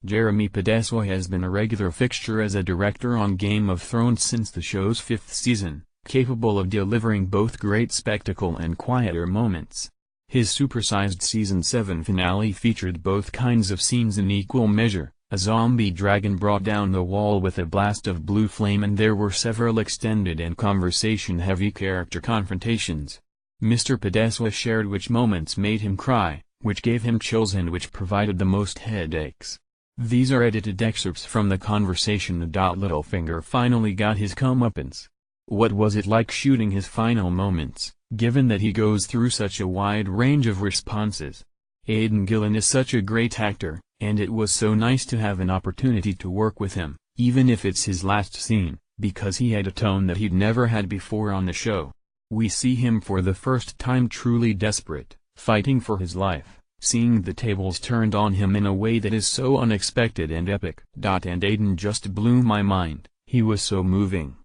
Jeremy Podeswa has been a regular fixture as a director on Game of Thrones since the show's 5th season, capable of delivering both great spectacle and quieter moments. His supersized Season 7 finale featured both kinds of scenes in equal measure. A zombie dragon brought down the wall with a blast of blue flame, and there were several extended and conversation-heavy character confrontations. Mr. Podeswa shared which moments made him cry, which gave him chills, and which provided the most headaches. These are edited excerpts from the conversation. Littlefinger finally got his comeuppance. What was it like shooting his final moments, given that he goes through such a wide range of responses? Aidan Gillen is such a great actor, and it was so nice to have an opportunity to work with him, even if it's his last scene, because he had a tone that he'd never had before on the show. We see him for the first time truly desperate, fighting for his life, seeing the tables turned on him in a way that is so unexpected and epic. And Aidan just blew my mind. He was so moving.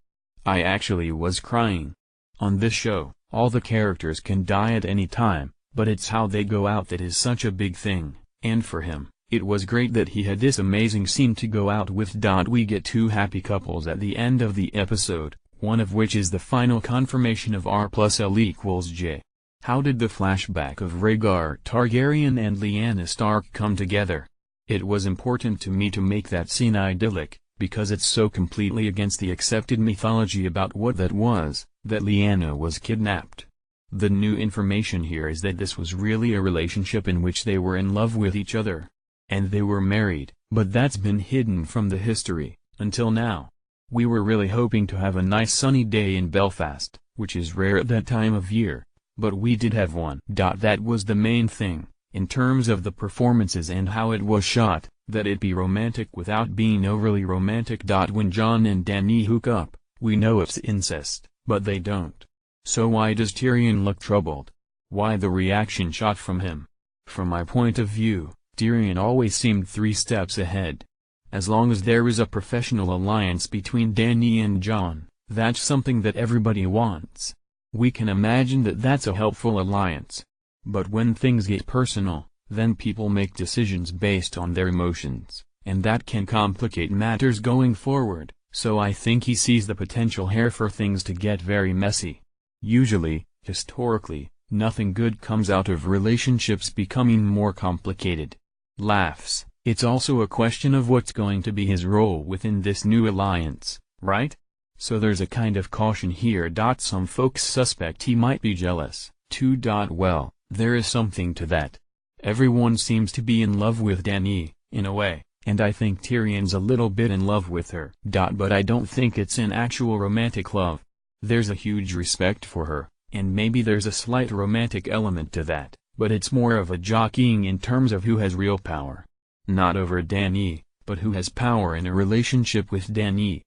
I actually was crying. On this show, all the characters can die at any time, but it's how they go out that is such a big thing, and for him, it was great that he had this amazing scene to go out with. We get two happy couples at the end of the episode, one of which is the final confirmation of R+L=J. How did the flashback of Rhaegar Targaryen and Lyanna Stark come together? It was important to me to make that scene idyllic, because it's so completely against the accepted mythology about what that was, that Lyanna was kidnapped. The new information here is that this was really a relationship in which they were in love with each other. And they were married, but that's been hidden from the history, until now. We were really hoping to have a nice sunny day in Belfast, which is rare at that time of year, but we did have one. That was the main thing, in terms of the performances and how it was shot, that it be romantic without being overly romantic. When Jon and Dany hook up, we know it's incest, but they don't. So why does Tyrion look troubled? Why the reaction shot from him? From my point of view, Tyrion always seemed 3 steps ahead. As long as there is a professional alliance between Dany and Jon, that's something that everybody wants. We can imagine that that's a helpful alliance. But when things get personal, then people make decisions based on their emotions, and that can complicate matters going forward, so I think he sees the potential here for things to get very messy. Usually, historically, nothing good comes out of relationships becoming more complicated. Laughs. It's also a question of what's going to be his role within this new alliance, right? So there's a kind of caution here. Some folks suspect he might be jealous, too. Well, there is something to that. Everyone seems to be in love with Dany, in a way, and I think Tyrion's a little bit in love with her. But I don't think it's an actual romantic love. There's a huge respect for her, and maybe there's a slight romantic element to that, but it's more of a jockeying in terms of who has real power. Not over Dany, but who has power in a relationship with Dany.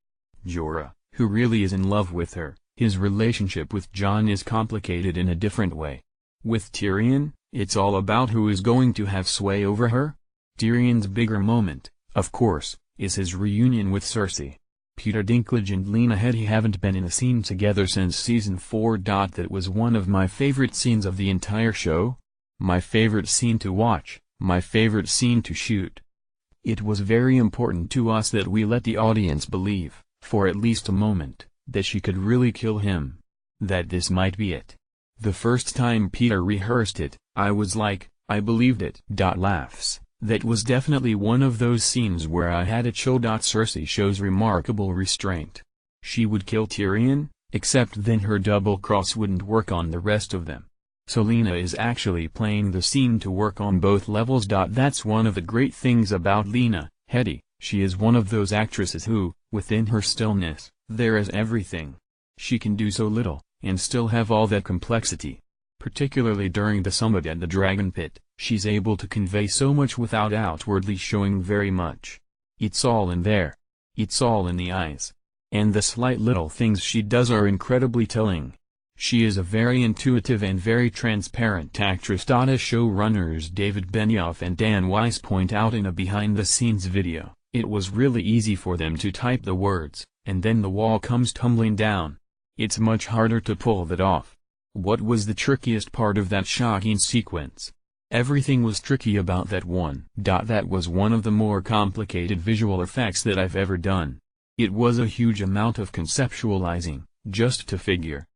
Jorah, who really is in love with her. His relationship with Jon is complicated in a different way. With Tyrion, it's all about who is going to have sway over her. Tyrion's bigger moment, of course, is his reunion with Cersei. Peter Dinklage and Lena Headey haven't been in a scene together since season 4. That was one of my favorite scenes of the entire show. My favorite scene to watch, my favorite scene to shoot. It was very important to us that we let the audience believe, for at least a moment, that she could really kill him. That this might be it. The first time Peter rehearsed it, I was like, I believed it. Laughs. That was definitely one of those scenes where I had a chill. Cersei shows remarkable restraint. She would kill Tyrion, except then her double cross wouldn't work on the rest of them. So Lena is actually playing the scene to work on both levels. That's one of the great things about Lena Headey. She is one of those actresses who, within her stillness, there is everything. She can do so little, and still have all that complexity. Particularly during the summit at the Dragon Pit, she's able to convey so much without outwardly showing very much. It's all in there. It's all in the eyes. And the slight little things she does are incredibly telling. She is a very intuitive and very transparent actress. As showrunners David Benioff and Dan Weiss point out in a behind-the-scenes video, it was really easy for them to type the words, and then the wall comes tumbling down. It's much harder to pull that off. What was the trickiest part of that shocking sequence? Everything was tricky about that one. That was one of the more complicated visual effects that I've ever done. It was a huge amount of conceptualizing, just to figure